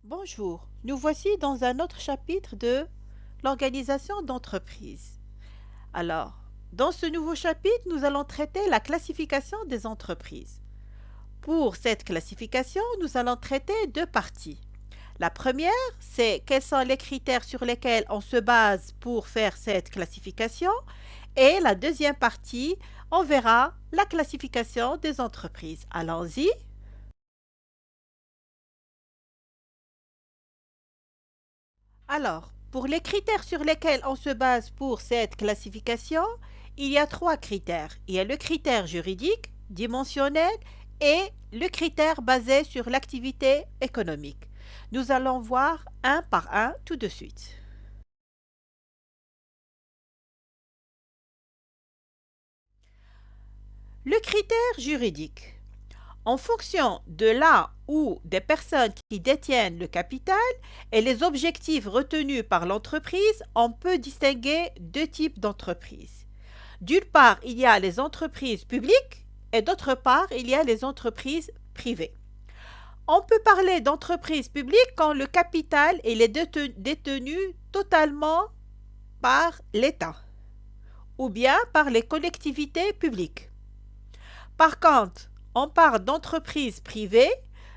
Bonjour, nous voici dans un autre chapitre de l'organisation d'entreprise. Alors, dans ce nouveau chapitre, nous allons traiter la classification des entreprises. Pour cette classification, nous allons traiter deux parties. La première, c'est quels sont les critères sur lesquels on se base pour faire cette classification. Et la deuxième partie, on verra la classification des entreprises. Allons-y. Alors, pour les critères sur lesquels on se base pour cette classification, il y a trois critères. Il y a le critère juridique, dimensionnel et le critère basé sur l'activité économique. Nous allons voir un par un tout de suite. Le critère juridique. En fonction de là où des personnes qui détiennent le capital et les objectifs retenus par l'entreprise, on peut distinguer deux types d'entreprises. D'une part, il y a les entreprises publiques et d'autre part, il y a les entreprises privées. On peut parler d'entreprises publiques quand le capital est détenu totalement par l'État ou bien par les collectivités publiques. Par contre, on parle d'entreprises privées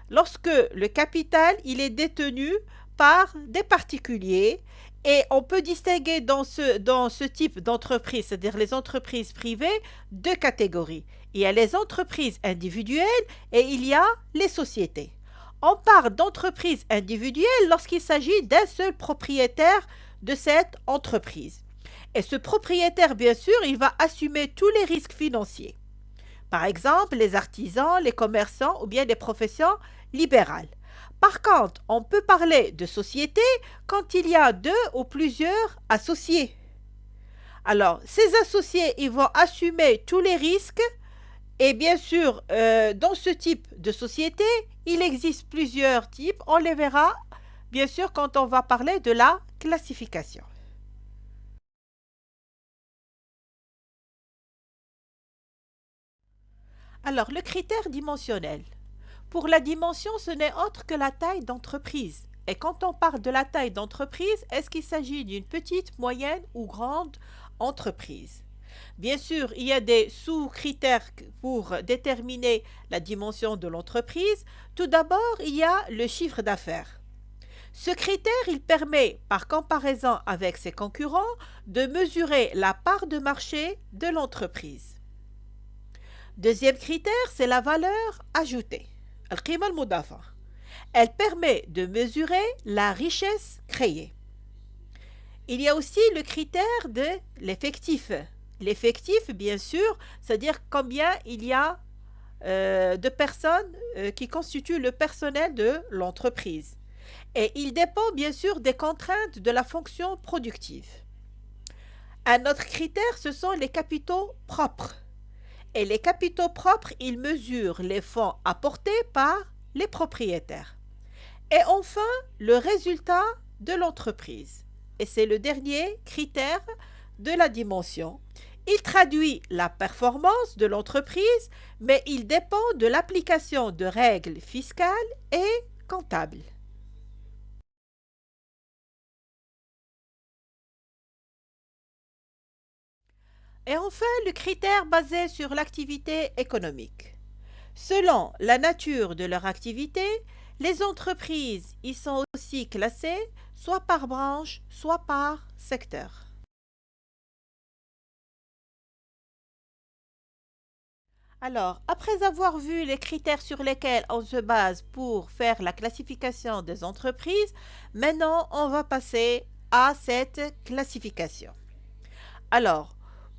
lorsque le capital il est détenu par des particuliers et on peut distinguer dans ce type d'entreprise, c'est-à-dire les entreprises privées, deux catégories. Il y a les entreprises individuelles et il y a les sociétés. On parle d'entreprise individuelle lorsqu'il s'agit d'un seul propriétaire de cette entreprise. Et ce propriétaire, bien sûr, il va assumer tous les risques financiers. Par exemple, les artisans, les commerçants ou bien les professions libérales. Par contre, on peut parler de société quand il y a deux ou plusieurs associés. Alors, ces associés, ils vont assumer tous les risques et bien sûr, dans ce type de société, il existe plusieurs types. On les verra bien sûr quand on va parler de la classification. Alors, le critère dimensionnel. Pour la dimension, ce n'est autre que la taille d'entreprise. Et quand on parle de la taille d'entreprise, est-ce qu'il s'agit d'une petite, moyenne ou grande entreprise? Bien sûr, il y a des sous-critères pour déterminer la dimension de l'entreprise. Tout d'abord, il y a le chiffre d'affaires. Ce critère, il permet, par comparaison avec ses concurrents, de mesurer la part de marché de l'entreprise. Deuxième critère, c'est la valeur ajoutée. القيمة المضافة. Elle permet de mesurer la richesse créée. Il y a aussi le critère de l'effectif. L'effectif, bien sûr, c'est-à-dire combien il y a de personnes qui constituent le personnel de l'entreprise. Et il dépend bien sûr des contraintes de la fonction productive. Un autre critère, ce sont les capitaux propres. Et les capitaux propres, ils mesurent les fonds apportés par les propriétaires. Et enfin, le résultat de l'entreprise. Et c'est le dernier critère de la dimension. Il traduit la performance de l'entreprise, mais il dépend de l'application de règles fiscales et comptables. Et enfin, le critère basé sur l'activité économique. Selon la nature de leur activité, les entreprises y sont aussi classées soit par branche, soit par secteur. Alors, après avoir vu les critères sur lesquels on se base pour faire la classification des entreprises, maintenant on va passer à cette classification. Alors,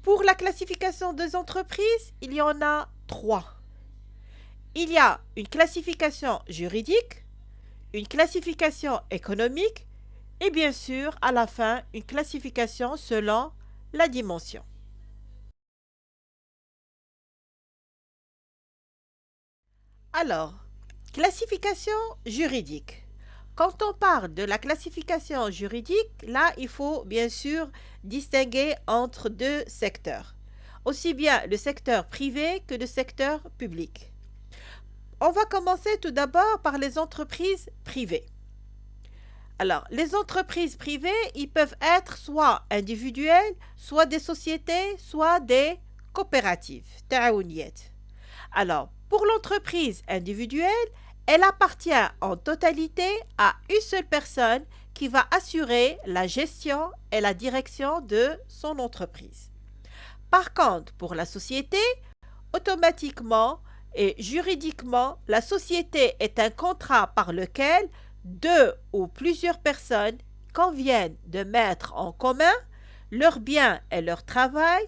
pour la classification des entreprises, il y en a trois. Il y a une classification juridique, une classification économique et bien sûr, à la fin, une classification selon la dimension. Alors, classification juridique. Quand on parle de la classification juridique, là, il faut bien sûr distinguer entre deux secteurs, aussi bien le secteur privé que le secteur public. On va commencer tout d'abord par les entreprises privées. Alors, les entreprises privées, ils peuvent être soit individuelles, soit des sociétés, soit des coopératives. تعاونيات. Alors, pour l'entreprise individuelle, elle appartient en totalité à une seule personne qui va assurer la gestion et la direction de son entreprise. Par contre, pour la société, automatiquement et juridiquement, la société est un contrat par lequel deux ou plusieurs personnes conviennent de mettre en commun leurs biens et leur travail,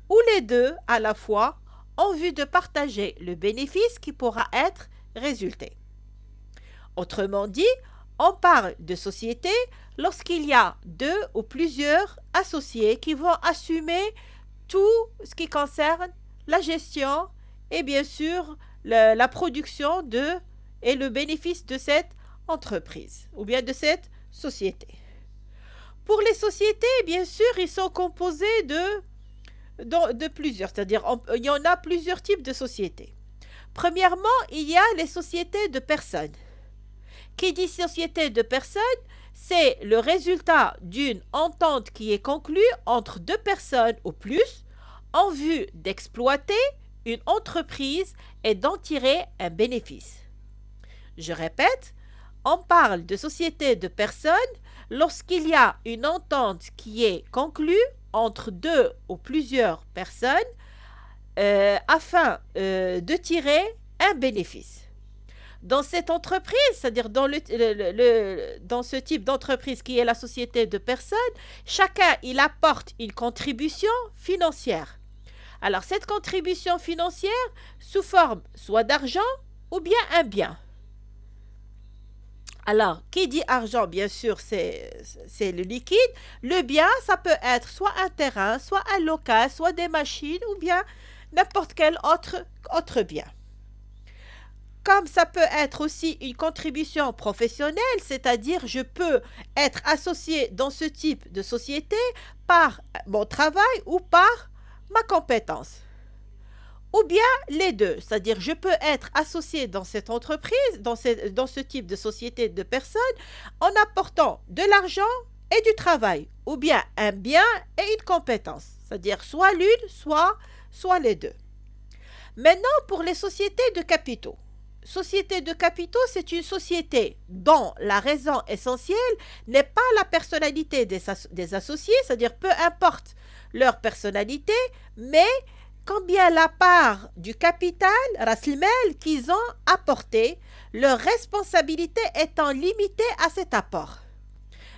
ou les deux à la fois, en vue de partager le bénéfice qui pourra être résulté. Autrement dit, on parle de société lorsqu'il y a deux ou plusieurs associés qui vont assumer tout ce qui concerne la gestion et bien sûr la production et le bénéfice de cette entreprise ou bien de cette société. Pour les sociétés, bien sûr, ils sont composés de plusieurs, c'est-à-dire il y en a plusieurs types de sociétés. Premièrement, il y a les sociétés de personnes. Qui dit société de personnes, c'est le résultat d'une entente qui est conclue entre deux personnes ou plus en vue d'exploiter une entreprise et d'en tirer un bénéfice. Je répète, on parle de société de personnes lorsqu'il y a une entente qui est conclue entre deux ou plusieurs personnes afin de tirer un bénéfice. Dans cette entreprise, c'est-à-dire dans ce type d'entreprise qui est la société de personnes, chacun il apporte une contribution financière. Alors cette contribution financière sous forme soit d'argent ou bien un bien. Alors, qui dit argent, bien sûr, c'est le liquide. Le bien, ça peut être soit un terrain, soit un local, soit des machines ou bien n'importe quel autre bien. Comme ça peut être aussi une contribution professionnelle, c'est-à-dire je peux être associé dans ce type de société par mon travail ou par ma compétence. Ou bien les deux, c'est-à-dire je peux être associé dans cette entreprise, dans ce type de société de personnes, en apportant de l'argent et du travail, ou bien un bien et une compétence, c'est-à-dire soit l'une, soit les deux. Maintenant, pour les sociétés de capitaux. Société de capitaux, c'est une société dont la raison essentielle n'est pas la personnalité des associés, c'est-à-dire peu importe leur personnalité, mais combien la part du capital, ras el mal, qu'ils ont apporté, leur responsabilité étant limitée à cet apport.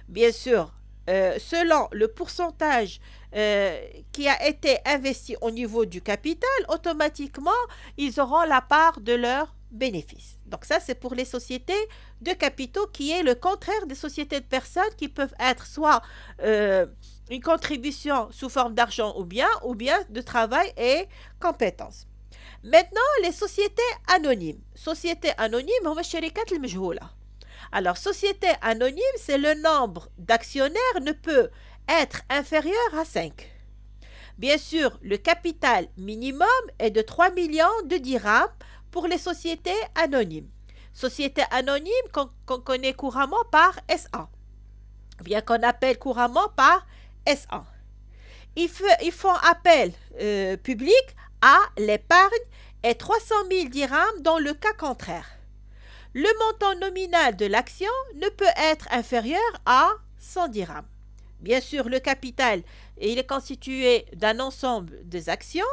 Bien sûr, selon le pourcentage qui a été investi au niveau du capital, automatiquement, ils auront la part de leur bénéfice. Donc ça, c'est pour les sociétés de capitaux qui est le contraire des sociétés de personnes qui peuvent être soit une contribution sous forme d'argent ou bien de travail et compétences. Maintenant, les sociétés anonymes. Sociétés anonymes, هما الشركات المجهولة. Alors, société anonyme, c'est le nombre d'actionnaires ne peut être inférieur à 5. Bien sûr, le capital minimum est de 3 millions de dirhams pour les sociétés anonymes. Sociétés anonymes qu'on connaît couramment par SA, bien qu'on appelle couramment par SA. Ils font appel public à l'épargne et 300 000 dirhams dans le cas contraire. Le montant nominal de l'action ne peut être inférieur à 100 dirhams. Bien sûr, le capital, il est constitué d'un ensemble des actions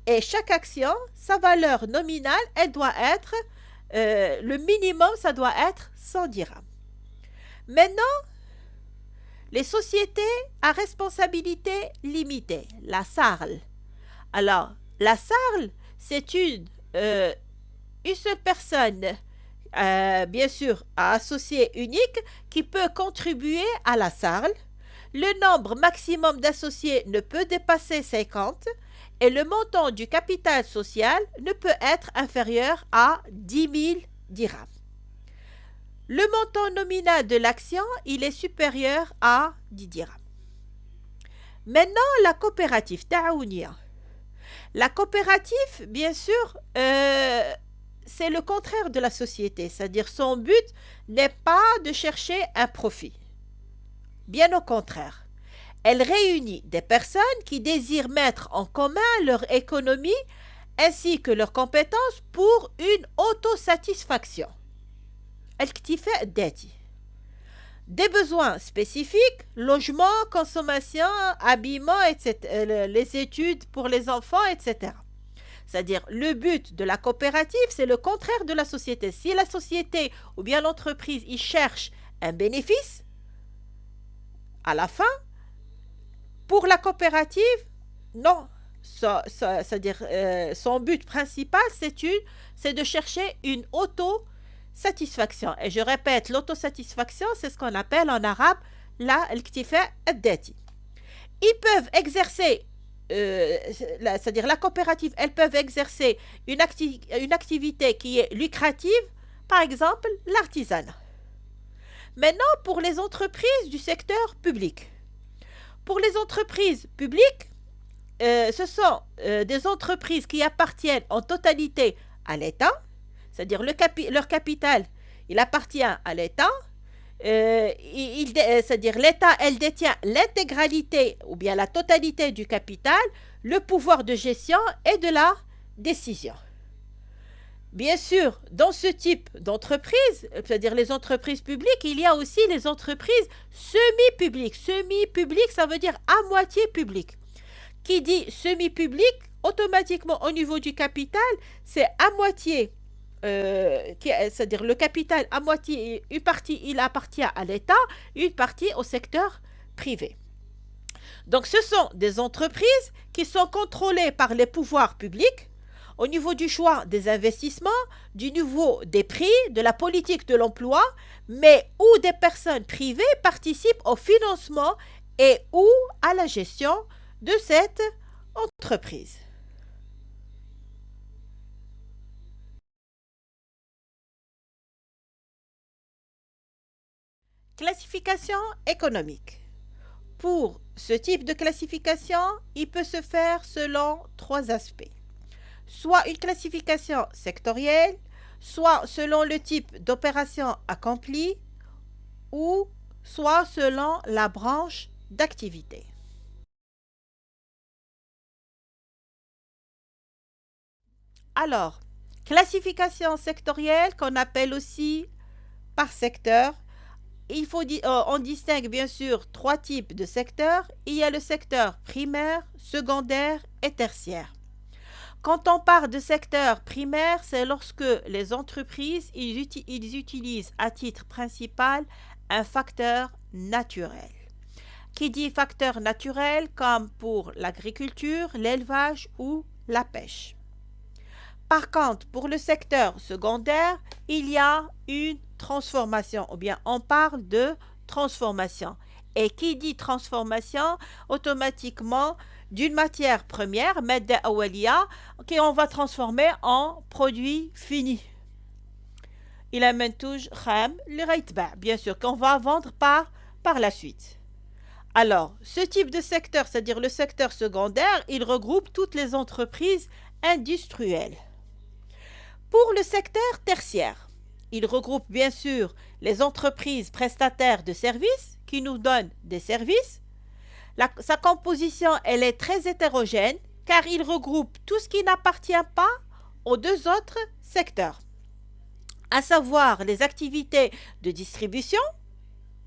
et chaque action, sa valeur nominale, elle doit être, le minimum, ça doit être 100 dirhams. Maintenant, les sociétés à responsabilité limitée, la SARL. Alors, la SARL, c'est une seule personne, bien sûr, associée unique, qui peut contribuer à la SARL. Le nombre maximum d'associés ne peut dépasser 50 et le montant du capital social ne peut être inférieur à 10 000 dirhams. Le montant nominal de l'action, il est supérieur à 10 dirhams. Maintenant, la coopérative, Ta'awuniya. La coopérative, bien sûr, c'est le contraire de la société, c'est-à-dire son but n'est pas de chercher un profit. Bien au contraire. Elle réunit des personnes qui désirent mettre en commun leur économie ainsi que leurs compétences pour une autosatisfaction. الاكتفاء الذاتي. Des besoins spécifiques, logement, consommation, habillement, etc., les études pour les enfants, etc. C'est-à-dire, le but de la coopérative, c'est le contraire de la société. Si la société ou bien l'entreprise, il cherche un bénéfice, à la fin, pour la coopérative, non. C'est-à-dire, son but principal, c'est de chercher une autosatisfaction. Et je répète, l'autosatisfaction, c'est ce qu'on appelle en arabe la al-iktifa ad-dati. Ils peuvent exercer, c'est-à-dire la coopérative, elles peuvent exercer une activité qui est lucrative, par exemple l'artisanat. Maintenant, pour les entreprises du secteur public. Pour les entreprises publiques, ce sont des entreprises qui appartiennent en totalité à l'État, c'est-à-dire leur capital, il appartient à l'État, c'est-à-dire l'État, elle détient l'intégralité ou bien la totalité du capital, le pouvoir de gestion et de la décision. Bien sûr, dans ce type d'entreprise, c'est-à-dire les entreprises publiques, il y a aussi les entreprises semi-publiques. Semi-publiques, ça veut dire à moitié public. Qui dit semi-public, automatiquement au niveau du capital, c'est à moitié, c'est-à-dire le capital à moitié, une partie il appartient à l'État, une partie au secteur privé. Donc ce sont des entreprises qui sont contrôlées par les pouvoirs publics au niveau du choix des investissements, du niveau des prix, de la politique de l'emploi, mais où des personnes privées participent au financement et ou à la gestion de cette entreprise. Classification économique. Pour ce type de classification, il peut se faire selon trois aspects. Soit une classification sectorielle, soit selon le type d'opération accomplie, ou soit selon la branche d'activité. Alors, classification sectorielle qu'on appelle aussi par secteur. On distingue bien sûr trois types de secteurs. Il y a le secteur primaire, secondaire et tertiaire. Quand on parle de secteur primaire, c'est lorsque les entreprises ils utilisent à titre principal un facteur naturel. Qui dit facteur naturel comme pour l'agriculture, l'élevage ou la pêche. Par contre, pour le secteur secondaire, il y a une transformation, ou bien on parle de transformation. Et qui dit transformation, automatiquement, d'une matière première, madda awaliya, qu'on va transformer en produit fini. Il a mentouj kham le raitba, bien sûr, qu'on va vendre par la suite. Alors, ce type de secteur, c'est-à-dire le secteur secondaire, il regroupe toutes les entreprises industrielles. Pour le secteur tertiaire, il regroupe bien sûr les entreprises prestataires de services qui nous donnent des services. Sa composition, elle est très hétérogène car il regroupe tout ce qui n'appartient pas aux deux autres secteurs, à savoir les activités de distribution,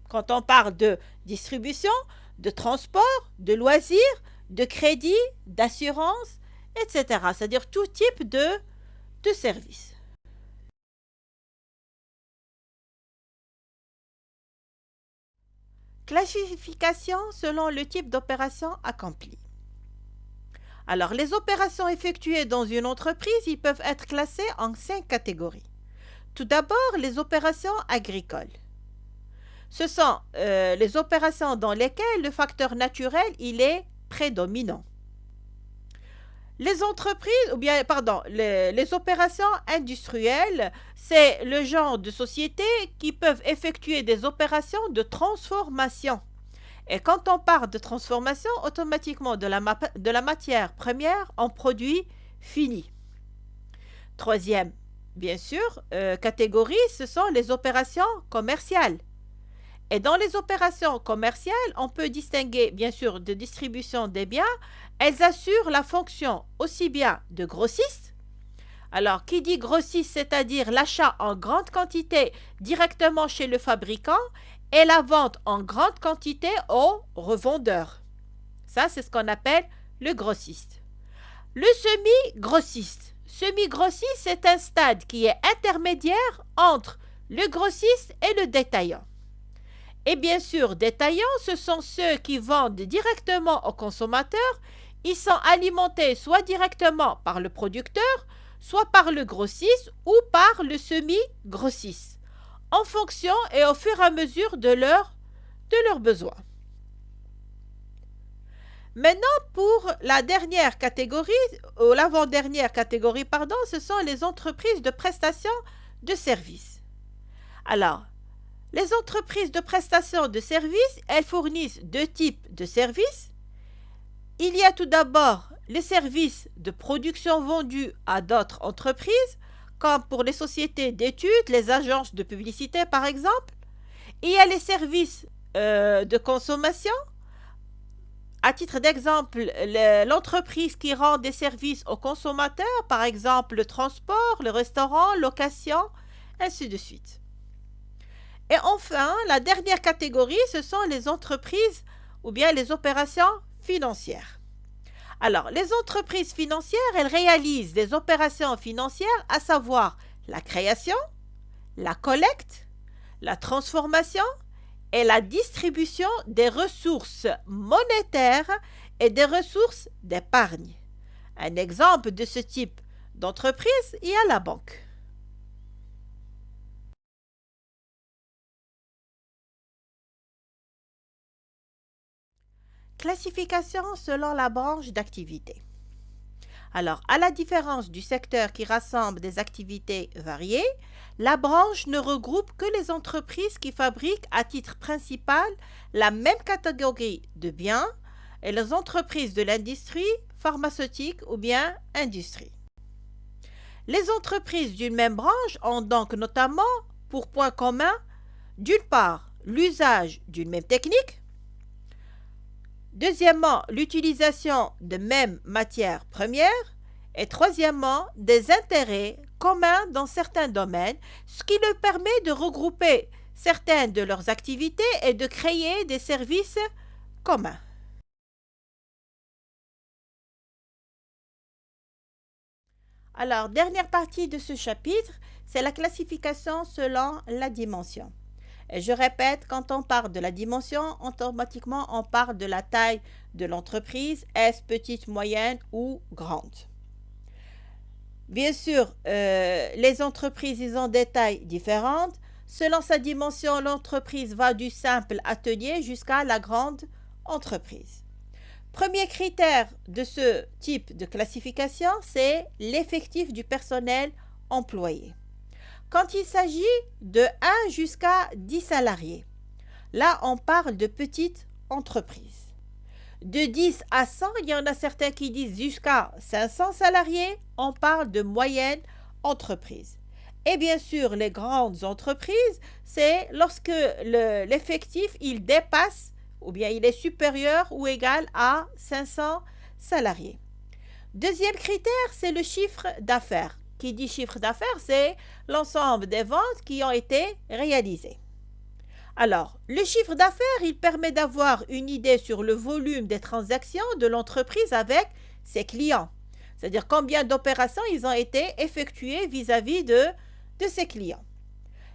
quand on parle de distribution, de transport, de loisirs, de crédit, d'assurance, etc. C'est-à-dire tout type de services. Classification selon le type d'opération accomplie. Alors, les opérations effectuées dans une entreprise, ils peuvent être classées en 5 catégories. Tout d'abord, les opérations agricoles. Ce sont les opérations dans lesquelles le facteur naturel il est prédominant. Les entreprises, ou bien, pardon, les opérations industrielles, c'est le genre de société qui peuvent effectuer des opérations de transformation. Et quand on parle de transformation, automatiquement de la matière première en produit fini. Troisième, bien sûr, catégorie, ce sont les opérations commerciales. Et dans les opérations commerciales, on peut distinguer bien sûr de distribution des biens. Elles assurent la fonction aussi bien de grossiste. Alors, qui dit grossiste, c'est-à-dire l'achat en grande quantité directement chez le fabricant et la vente en grande quantité aux revendeurs. Ça, c'est ce qu'on appelle le grossiste. Le semi-grossiste. Semi-grossiste, c'est un stade qui est intermédiaire entre le grossiste et le détaillant. Et bien sûr, détaillants, ce sont ceux qui vendent directement aux consommateurs. Ils sont alimentés soit directement par le producteur, soit par le grossiste ou par le semi-grossiste, en fonction et au fur et à mesure de leurs besoins. Maintenant, pour la dernière catégorie, ou l'avant-dernière catégorie, pardon, ce sont les entreprises de prestation de services. Alors, les entreprises de prestation de services, elles fournissent deux types de services. Il y a tout d'abord les services de production vendus à d'autres entreprises, comme pour les sociétés d'études, les agences de publicité par exemple. Il y a les services de consommation. À titre d'exemple, l'entreprise qui rend des services aux consommateurs, par exemple le transport, le restaurant, location, ainsi de suite. Et enfin, la dernière catégorie, ce sont les entreprises ou bien les opérations financières. Alors, les entreprises financières, elles réalisent des opérations financières, à savoir la création, la collecte, la transformation et la distribution des ressources monétaires et des ressources d'épargne. Un exemple de ce type d'entreprise, il y a la banque. Classification selon la branche d'activité. Alors, à la différence du secteur qui rassemble des activités variées, la branche ne regroupe que les entreprises qui fabriquent à titre principal la même catégorie de biens et les entreprises de l'industrie, pharmaceutique ou bien industrie. Les entreprises d'une même branche ont donc notamment pour point commun, d'une part, l'usage d'une même technique, deuxièmement, l'utilisation de mêmes matières premières. Et troisièmement, des intérêts communs dans certains domaines, ce qui leur permet de regrouper certaines de leurs activités et de créer des services communs. Alors, dernière partie de ce chapitre, c'est la classification selon la dimension. Et je répète, quand on parle de la dimension, automatiquement on parle de la taille de l'entreprise, est-ce petite, moyenne ou grande. Bien sûr, les entreprises, ils ont des tailles différentes. Selon sa dimension, l'entreprise va du simple atelier jusqu'à la grande entreprise. Premier critère de ce type de classification, c'est l'effectif du personnel employé. Quand il s'agit de 1 jusqu'à 10 salariés, là, on parle de petites entreprises. De 10 à 100, il y en a certains qui disent jusqu'à 500 salariés, on parle de moyenne entreprise. Et bien sûr, les grandes entreprises, c'est lorsque l'effectif, il dépasse ou bien il est supérieur ou égal à 500 salariés. Deuxième critère, c'est le chiffre d'affaires. Qui dit chiffre d'affaires, c'est l'ensemble des ventes qui ont été réalisées. Alors, le chiffre d'affaires, il permet d'avoir une idée sur le volume des transactions de l'entreprise avec ses clients. C'est-à-dire combien d'opérations ils ont été effectuées vis-à-vis de ses clients.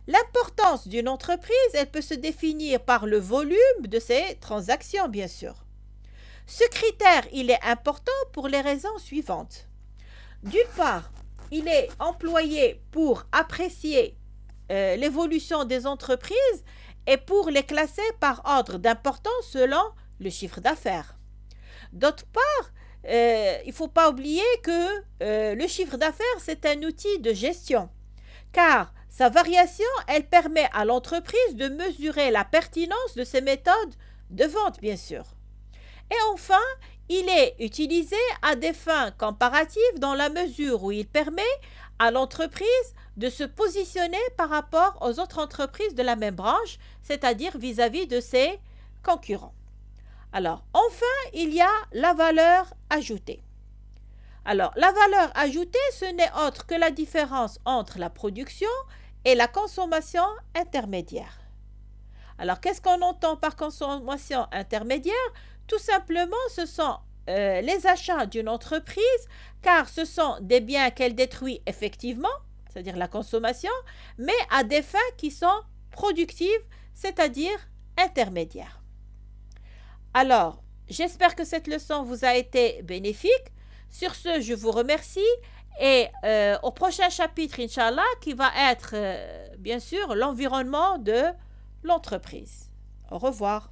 L'importance d'une entreprise, elle peut se définir par le volume de ses transactions, bien sûr. Ce critère, il est important pour les raisons suivantes. D'une part, il est employé pour apprécier l'évolution des entreprises et pour les classer par ordre d'importance selon le chiffre d'affaires. D'autre part, il ne faut pas oublier que le chiffre d'affaires, c'est un outil de gestion, car sa variation, elle permet à l'entreprise de mesurer la pertinence de ses méthodes de vente, bien sûr. Et enfin, il est utilisé à des fins comparatives dans la mesure où il permet à l'entreprise de se positionner par rapport aux autres entreprises de la même branche, c'est-à-dire vis-à-vis de ses concurrents. Alors, enfin, il y a la valeur ajoutée. Alors, la valeur ajoutée, ce n'est autre que la différence entre la production et la consommation intermédiaire. Alors, qu'est-ce qu'on entend par consommation intermédiaire? Tout simplement, ce sont les achats d'une entreprise, car ce sont des biens qu'elle détruit effectivement, c'est-à-dire la consommation, mais à des fins qui sont productives, c'est-à-dire intermédiaires. Alors, j'espère que cette leçon vous a été bénéfique. Sur ce, je vous remercie et au prochain chapitre, Inch'Allah, qui va être bien sûr l'environnement de l'entreprise. Au revoir.